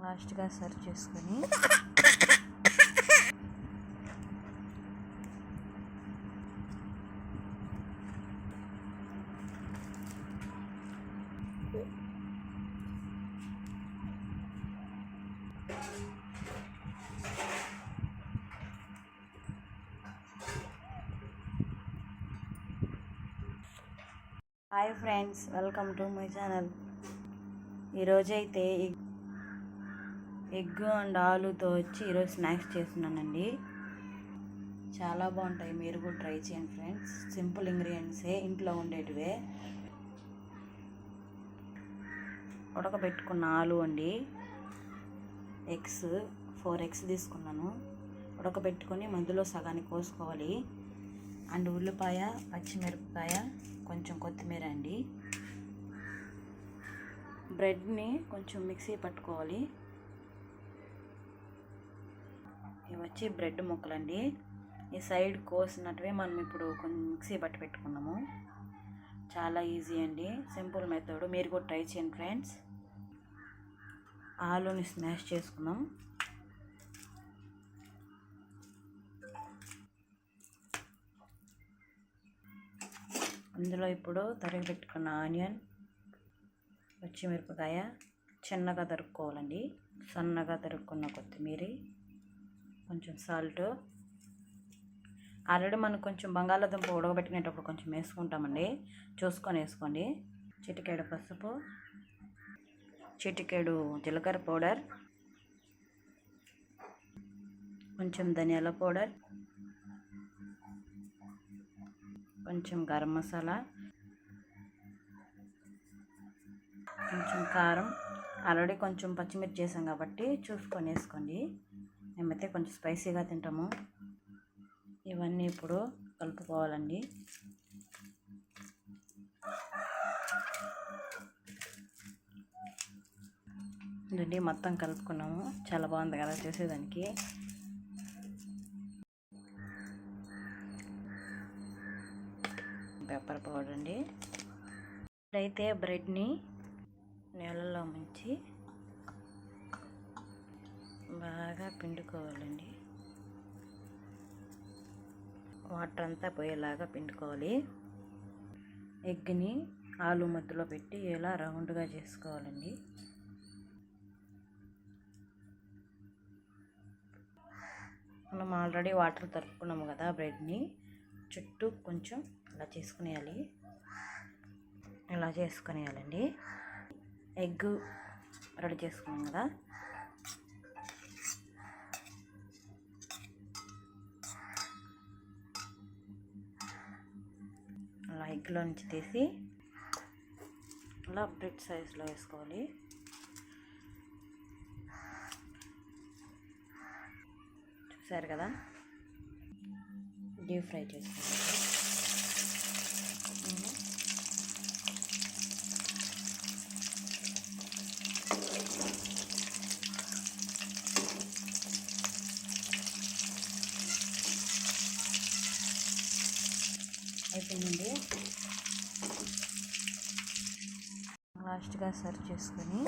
లాస్ట్గా సర్వ్ చేసుకొని hi friends, welcome to my channel. ఈరోజైతే ఎగ్ అండ్ ఆలుతో వచ్చి ఈరోజు స్నాక్స్ చేస్తున్నానండి. చాలా బాగుంటాయి, మీరు కూడా ట్రై చేయండి ఫ్రెండ్స్. సింపుల్ ఇంగ్రీడియంట్సే, ఇంట్లో ఉండేటివే. ఉడకబెట్టుకున్న ఆలు అండి, ఎగ్స్ 4 ఎగ్స్ తీసుకున్నాను. ఉడకబెట్టుకొని మధ్యలో సగానికి కోసుకోవాలి. అండ్ ఉల్లిపాయ, పచ్చిమిరపకాయ, కొంచెం కొత్తిమీర అండి. బ్రెడ్ని కొంచెం మిక్సీ పట్టుకోవాలి. ఇవి వచ్చి బ్రెడ్ ముక్కలండి. ఈ సైడ్ కోసినట్టువే మనం ఇప్పుడు కొంచెం మిక్సీ పట్టి పెట్టుకున్నాము. చాలా ఈజీ అండి, సింపుల్ మెథడ్. మీరు కూడా ట్రై చేయండి ఫ్రెండ్స్. ఆలుని స్మాష్ చేసుకున్నాం. అందులో ఇప్పుడు తరిగి పెట్టుకున్న ఆనియన్, పచ్చిమిరపకాయ చిన్నగా తరుక్కోవాలండి. సన్నగా తరుక్కున్న కొత్తిమీర, కొంచెం సాల్ట్. ఆల్రెడీ మనం కొంచెం బంగాళాదుంప ఉడకబెట్టుకునేటప్పుడు కొంచెం వేసుకుంటామండి, చూసుకొని వేసుకోండి. చిటికెడు పసుపు, చిటికెడు జీలకర్ర పౌడర్, కొంచెం ధనియాల పౌడర్, కొంచెం గరం మసాలా, కొంచెం కారం. ఆల్రెడీ కొంచెం పచ్చిమిర్చి చేసాం కాబట్టి చూసుకొని వేసుకోండి. మేమైతే కొంచెం స్పైసీగా తింటాము. ఇవన్నీ ఇప్పుడు కలుపుకోవాలండి. ఇదండి మొత్తం కలుపుకున్నాము. చాలా బాగుంది కదా చేసేదానికి. పెప్పర్ పౌడర్ అండి. ఇప్పుడైతే బ్రెడ్ని నీళ్ళలో ముంచి బాగా పిండుకోవాలండి. వాటర్ అంతా పోయేలాగా పిండుకోవాలి. ఎగ్ని ఆలు మధ్యలో పెట్టి ఇలా రౌండ్గా చేసుకోవాలండి. మనం ఆల్రెడీ వాటర్ తరుపుకున్నాము కదా, బ్రెడ్ని చుట్టూ కొంచెం ఇలా చేసుకునేయాలి. ఇలా చేసుకునేయాలండి. ఎగ్ రెడీ చేసుకున్నాం కదా, అలా ఎగ్లో నుంచి తీసి అలా బ్రెడ్ సైజులో వేసుకోవాలి. చూసారు కదా, డీప్ ఫ్రై చేసుకోవాలి. అయిపోయిందండి. లాస్ట్గా సర్వ్ చేసుకొని